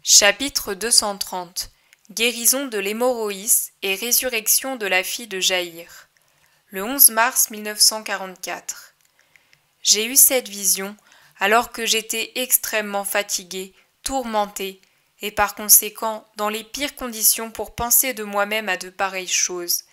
Chapitre 230 Guérison de l'hémorroïs et résurrection de la fille de Jaïr. Le 11 mars 1944. J'ai eu cette vision alors que j'étais extrêmement fatigué, tourmenté, et par conséquent dans les pires conditions pour penser de moi-même à de pareilles choses.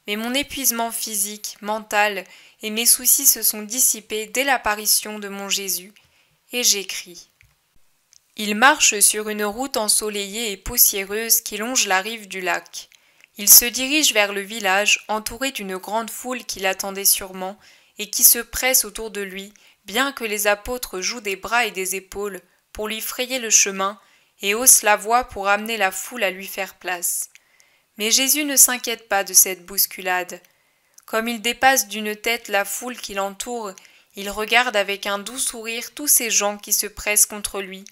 Mais mon épuisement physique, mental et mes soucis se sont dissipés dès l'apparition de mon Jésus, et j'écris. Il marche sur une route ensoleillée et poussiéreuse qui longe la rive du lac. Il se dirige vers le village, entouré d'une grande foule qui l'attendait sûrement et qui se presse autour de lui, bien que les apôtres jouent des bras et des épaules pour lui frayer le chemin et haussent la voix pour amener la foule à lui faire place. Mais Jésus ne s'inquiète pas de cette bousculade. Comme il dépasse d'une tête la foule qui l'entoure, il regarde avec un doux sourire tous ces gens qui se pressent contre lui.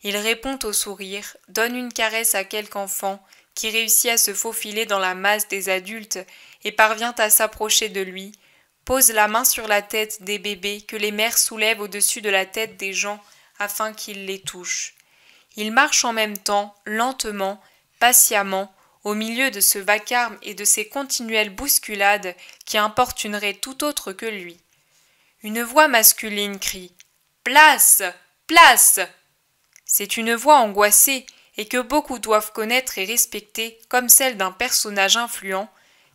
Il répond au sourire, donne une caresse à quelque enfant qui réussit à se faufiler dans la masse des adultes et parvient à s'approcher de lui, pose la main sur la tête des bébés que les mères soulèvent au-dessus de la tête des gens afin qu'ils les touchent. Il marche en même temps, lentement, patiemment, au milieu de ce vacarme et de ces continuelles bousculades qui importuneraient tout autre que lui. Une voix masculine crie « Place! Place !» C'est une voix angoissée et que beaucoup doivent connaître et respecter comme celle d'un personnage influent,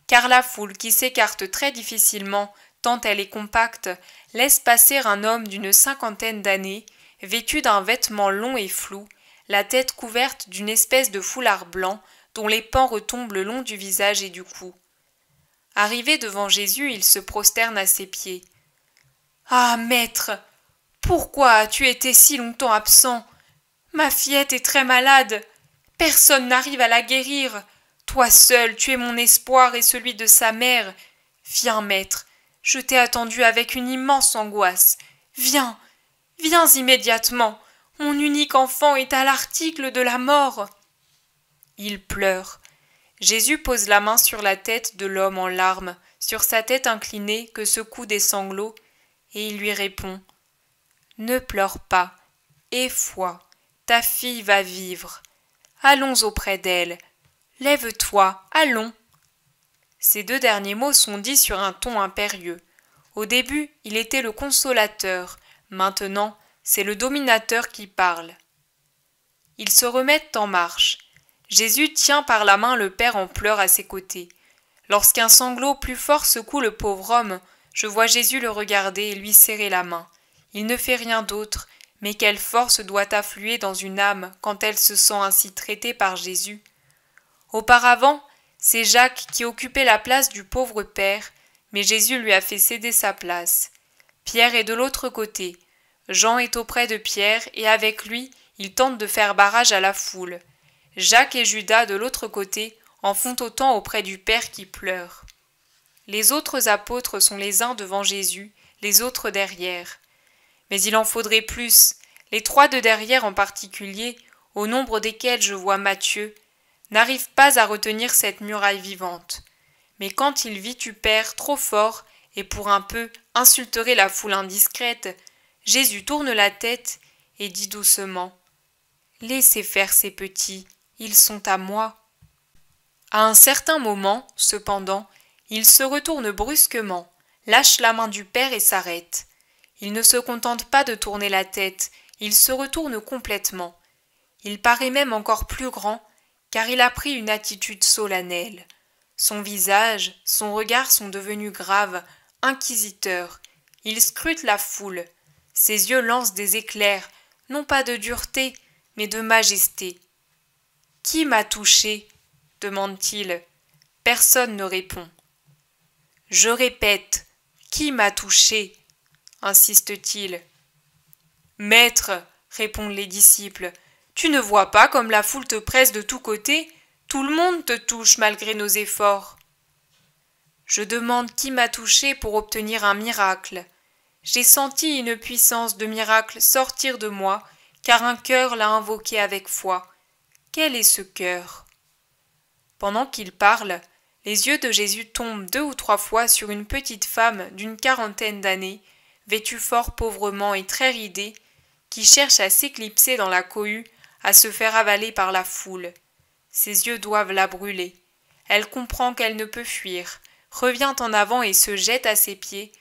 car la foule qui s'écarte très difficilement, tant elle est compacte, laisse passer un homme d'une cinquantaine d'années, vêtu d'un vêtement long et flou, la tête couverte d'une espèce de foulard blanc dont les pans retombent le long du visage et du cou. Arrivé devant Jésus, il se prosterne à ses pieds. « Ah, maître, pourquoi as-tu été si longtemps absent ? Ma fillette est très malade. Personne n'arrive à la guérir. Toi seul, tu es mon espoir et celui de sa mère. Viens, maître, je t'ai attendu avec une immense angoisse. Viens, viens immédiatement. Mon unique enfant est à l'article de la mort. » Il pleure. Jésus pose la main sur la tête de l'homme en larmes, sur sa tête inclinée que secouent des sanglots, et il lui répond « Ne pleure pas, aie foi. Ta fille va vivre. Allons auprès d'elle. Lève-toi, allons. » Ces deux derniers mots sont dits sur un ton impérieux. Au début, il était le consolateur. Maintenant, c'est le dominateur qui parle. Ils se remettent en marche. Jésus tient par la main le père en pleurs à ses côtés. Lorsqu'un sanglot plus fort secoue le pauvre homme, je vois Jésus le regarder et lui serrer la main. Il ne fait rien d'autre. Mais quelle force doit affluer dans une âme quand elle se sent ainsi traitée par Jésus. Auparavant, c'est Jacques qui occupait la place du pauvre père, mais Jésus lui a fait céder sa place. Pierre est de l'autre côté. Jean est auprès de Pierre et avec lui, il tente de faire barrage à la foule. Jacques et Judas de l'autre côté en font autant auprès du Père qui pleure. Les autres apôtres sont les uns devant Jésus, les autres derrière. Mais il en faudrait plus. Les trois de derrière en particulier, au nombre desquels je vois Matthieu, n'arrivent pas à retenir cette muraille vivante. Mais quand il vitupère trop fort et pour un peu insulterait la foule indiscrète, Jésus tourne la tête et dit doucement « Laissez faire ces petits, ils sont à moi. » À un certain moment, cependant, il se retourne brusquement, lâche la main du père et s'arrête. Il ne se contente pas de tourner la tête, il se retourne complètement. Il paraît même encore plus grand, car il a pris une attitude solennelle. Son visage, son regard sont devenus graves, inquisiteurs. Il scrute la foule. Ses yeux lancent des éclairs, non pas de dureté, mais de majesté. « Qui m'a touché ?» demande-t-il. Personne ne répond. « Je répète, qui m'a touché ?» insiste-t-il. « Maître, répondent les disciples, tu ne vois pas comme la foule te presse de tous côtés? Tout le monde te touche malgré nos efforts. » Je demande qui m'a touché pour obtenir un miracle. J'ai senti une puissance de miracle sortir de moi, car un cœur l'a invoqué avec foi. Quel est ce cœur? Pendant qu'il parle, les yeux de Jésus tombent 2 ou 3 fois sur une petite femme d'une quarantaine d'années, vêtue fort pauvrement et très ridée, qui cherche à s'éclipser dans la cohue à se faire avaler par la foule. Ses yeux doivent la brûler. Elle comprend qu'elle ne peut fuir, revient en avant et se jette à ses pieds,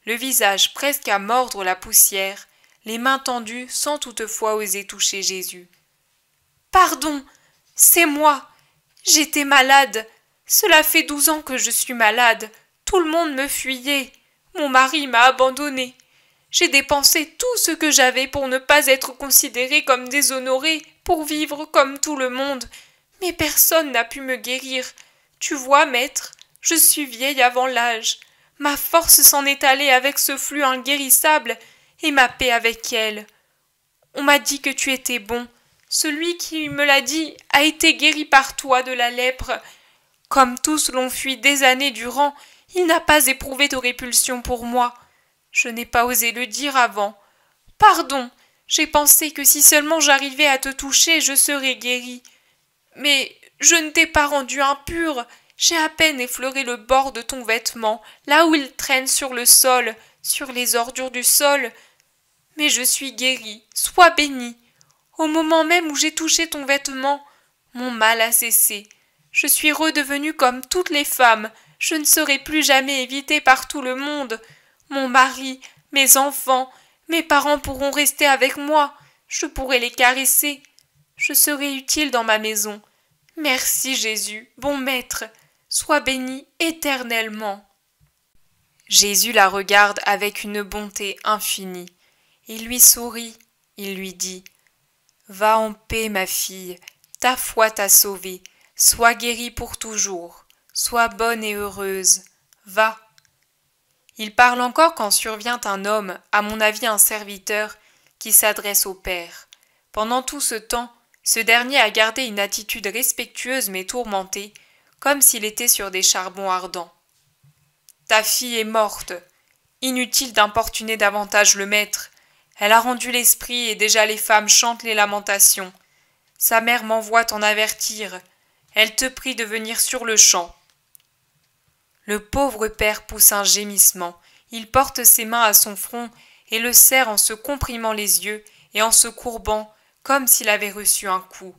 le visage presque à mordre la poussière, les mains tendues sans toutefois oser toucher Jésus. « Pardon, c'est moi. J'étais malade. Cela fait 12 ans que je suis malade. Tout le monde me fuyait. Mon mari m'a abandonnée. J'ai dépensé tout ce que j'avais pour ne pas être considérée comme déshonorée, pour vivre comme tout le monde. Mais personne n'a pu me guérir. Tu vois, maître, je suis vieille avant l'âge. Ma force s'en est allée avec ce flux inguérissable, et ma paix avec elle. On m'a dit que tu étais bon. Celui qui me l'a dit a été guéri par toi de la lèpre. Comme tous l'ont fui des années durant, il n'a pas éprouvé de répulsion pour moi. Je n'ai pas osé le dire avant. Pardon, j'ai pensé que si seulement j'arrivais à te toucher, je serais guérie. Mais je ne t'ai pas rendu impure. J'ai à peine effleuré le bord de ton vêtement, là où il traîne sur le sol, sur les ordures du sol. Mais je suis guérie, sois bénie. Au moment même où j'ai touché ton vêtement, mon mal a cessé. Je suis redevenue comme toutes les femmes. Je ne serai plus jamais évitée par tout le monde. Mon mari, mes enfants, mes parents pourront rester avec moi. Je pourrai les caresser. Je serai utile dans ma maison. Merci Jésus, bon maître. Sois béni éternellement. Jésus la regarde avec une bonté infinie. Il lui sourit, il lui dit « Va en paix, ma fille, ta foi t'a sauvée, sois guérie pour toujours, sois bonne et heureuse, va. » Il parle encore quand survient un homme, à mon avis un serviteur, qui s'adresse au Père. Pendant tout ce temps, ce dernier a gardé une attitude respectueuse mais tourmentée, comme s'il était sur des charbons ardents. « Ta fille est morte. Inutile d'importuner davantage le maître. Elle a rendu l'esprit et déjà les femmes chantent les lamentations. Sa mère m'envoie t'en avertir. Elle te prie de venir sur-le-champ. » Le pauvre père pousse un gémissement. Il porte ses mains à son front et le serre en se comprimant les yeux et en se courbant comme s'il avait reçu un coup.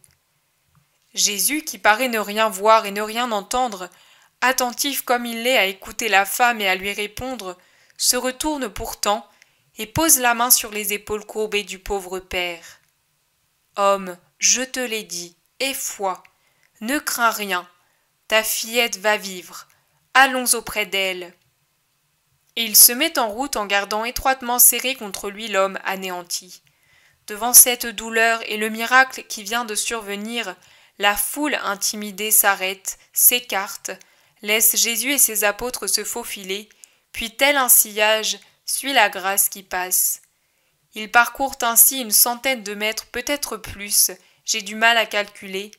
Jésus, qui paraît ne rien voir et ne rien entendre, attentif comme il l'est à écouter la femme et à lui répondre, se retourne pourtant et pose la main sur les épaules courbées du pauvre père. « Homme, je te l'ai dit, aie foi, ne crains rien, ta fillette va vivre, allons auprès d'elle. » Et il se met en route en gardant étroitement serré contre lui l'homme anéanti. Devant cette douleur et le miracle qui vient de survenir, la foule intimidée s'arrête, s'écarte, laisse Jésus et ses apôtres se faufiler, puis tel un sillage suit la grâce qui passe. Ils parcourent ainsi une centaine de mètres, peut-être plus, j'ai du mal à calculer,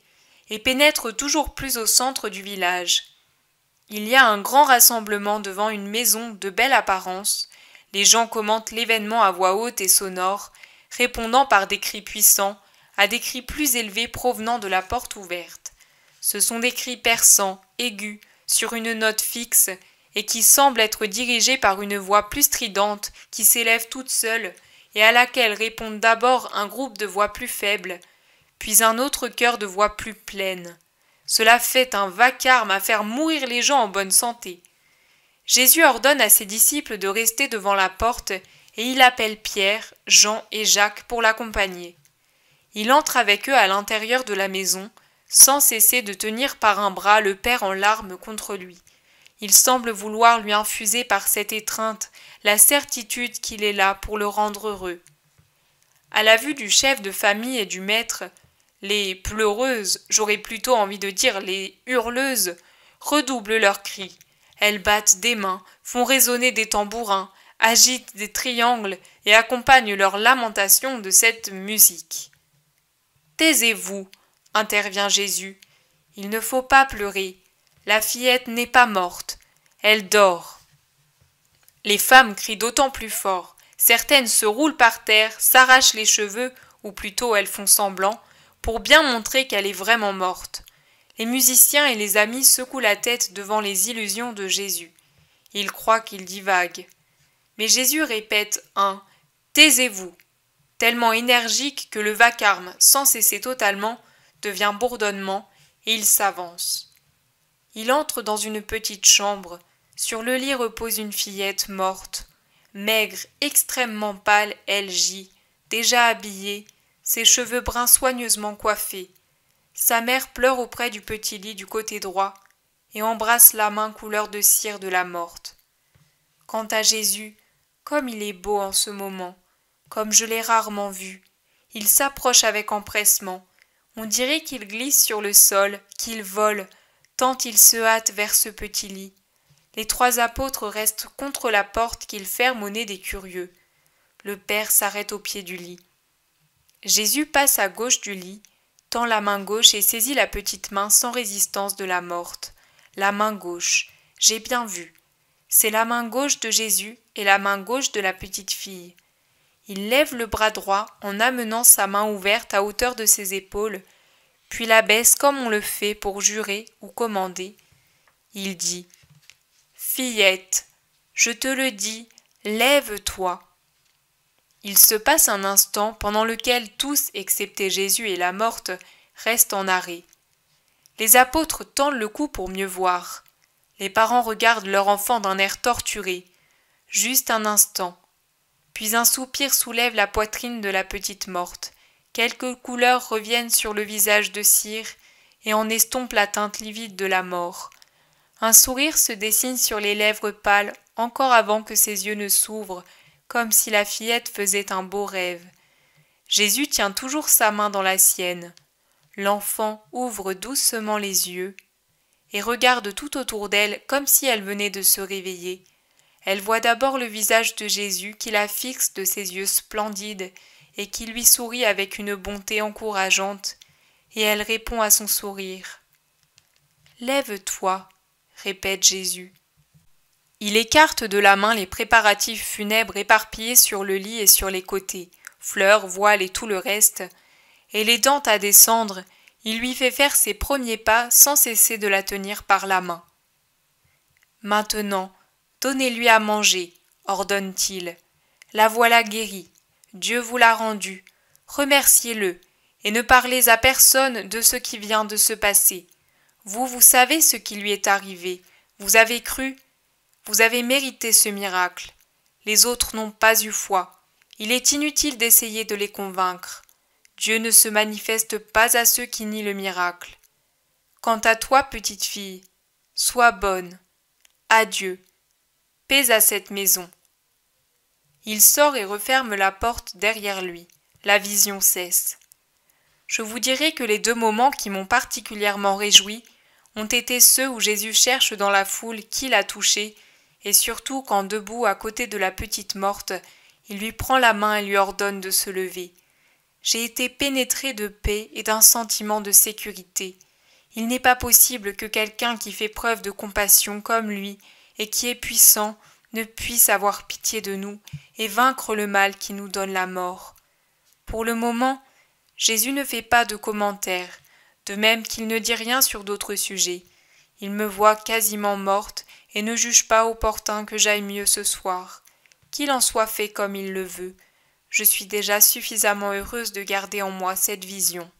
et pénètrent toujours plus au centre du village. Il y a un grand rassemblement devant une maison de belle apparence. Les gens commentent l'événement à voix haute et sonore, répondant par des cris puissants à des cris plus élevés provenant de la porte ouverte. Ce sont des cris perçants, aigus, sur une note fixe, et qui semblent être dirigés par une voix plus stridente qui s'élève toute seule et à laquelle répondent d'abord un groupe de voix plus faibles, puis un autre chœur de voix plus pleines. Cela fait un vacarme à faire mourir les gens en bonne santé. Jésus ordonne à ses disciples de rester devant la porte et il appelle Pierre, Jean et Jacques pour l'accompagner. Il entre avec eux à l'intérieur de la maison, sans cesser de tenir par un bras le père en larmes contre lui. Il semble vouloir lui infuser par cette étreinte la certitude qu'il est là pour le rendre heureux. À la vue du chef de famille et du maître, les pleureuses, j'aurais plutôt envie de dire les hurleuses, redoublent leurs cris. Elles battent des mains, font résonner des tambourins, agitent des triangles et accompagnent leurs lamentations de cette musique. « Taisez-vous, » intervient Jésus. « Il ne faut pas pleurer. La fillette n'est pas morte. Elle dort. » Les femmes crient d'autant plus fort. Certaines se roulent par terre, s'arrachent les cheveux, ou plutôt elles font semblant, pour bien montrer qu'elle est vraiment morte. Les musiciens et les amis secouent la tête devant les illusions de Jésus. Ils croient qu'il divague. Mais Jésus répète un « Taisez-vous » tellement énergique que le vacarme, sans cesser totalement, devient bourdonnement, et il s'avance. Il entre dans une petite chambre. Sur le lit repose une fillette morte. Maigre, extrêmement pâle, elle gît, déjà habillée, ses cheveux bruns soigneusement coiffés. Sa mère pleure auprès du petit lit du côté droit et embrasse la main couleur de cire de la morte. Quant à Jésus, comme il est beau en ce moment, comme je l'ai rarement vu, il s'approche avec empressement. On dirait qu'il glisse sur le sol, qu'il vole, tant il se hâte vers ce petit lit. Les 3 apôtres restent contre la porte qu'ils ferment au nez des curieux. Le Père s'arrête au pied du lit. Jésus passe à gauche du lit, tend la main gauche et saisit la petite main sans résistance de la morte. La main gauche, j'ai bien vu. C'est la main gauche de Jésus et la main gauche de la petite fille. Il lève le bras droit en amenant sa main ouverte à hauteur de ses épaules, puis la baisse comme on le fait pour jurer ou commander. Il dit « Fillette, je te le dis, lève-toi ». Il se passe un instant pendant lequel tous, excepté Jésus et la morte, restent en arrêt. Les apôtres tendent le cou pour mieux voir. Les parents regardent leur enfant d'un air torturé. Juste un instant. Puis un soupir soulève la poitrine de la petite morte. Quelques couleurs reviennent sur le visage de cire et en estompent la teinte livide de la mort. Un sourire se dessine sur les lèvres pâles encore avant que ses yeux ne s'ouvrent, comme si la fillette faisait un beau rêve. Jésus tient toujours sa main dans la sienne. L'enfant ouvre doucement les yeux et regarde tout autour d'elle comme si elle venait de se réveiller. Elle voit d'abord le visage de Jésus qui la fixe de ses yeux splendides et qui lui sourit avec une bonté encourageante, et elle répond à son sourire. « Lève-toi » répète Jésus. Il écarte de la main les préparatifs funèbres éparpillés sur le lit et sur les côtés, fleurs, voiles et tout le reste, et l'aidant à descendre, il lui fait faire ses premiers pas sans cesser de la tenir par la main. « Maintenant, donnez-lui à manger, ordonne-t-il. La voilà guérie. Dieu vous l'a rendue. Remerciez-le, et ne parlez à personne de ce qui vient de se passer. Vous savez ce qui lui est arrivé. Vous avez cru. Vous avez mérité ce miracle. Les autres n'ont pas eu foi. Il est inutile d'essayer de les convaincre. Dieu ne se manifeste pas à ceux qui nient le miracle. Quant à toi, petite fille, sois bonne. Adieu. Paix à cette maison. » Il sort et referme la porte derrière lui. La vision cesse. Je vous dirai que les 2 moments qui m'ont particulièrement réjoui ont été ceux où Jésus cherche dans la foule qui l'a touché, et surtout quand debout à côté de la petite morte, il lui prend la main et lui ordonne de se lever. J'ai été pénétré de paix et d'un sentiment de sécurité. Il n'est pas possible que quelqu'un qui fait preuve de compassion comme lui et qui est puissant ne puisse avoir pitié de nous et vaincre le mal qui nous donne la mort. Pour le moment, Jésus ne fait pas de commentaires, de même qu'il ne dit rien sur d'autres sujets. Il me voit quasiment morte et ne juge pas opportun que j'aille mieux ce soir. Qu'il en soit fait comme il le veut. Je suis déjà suffisamment heureuse de garder en moi cette vision.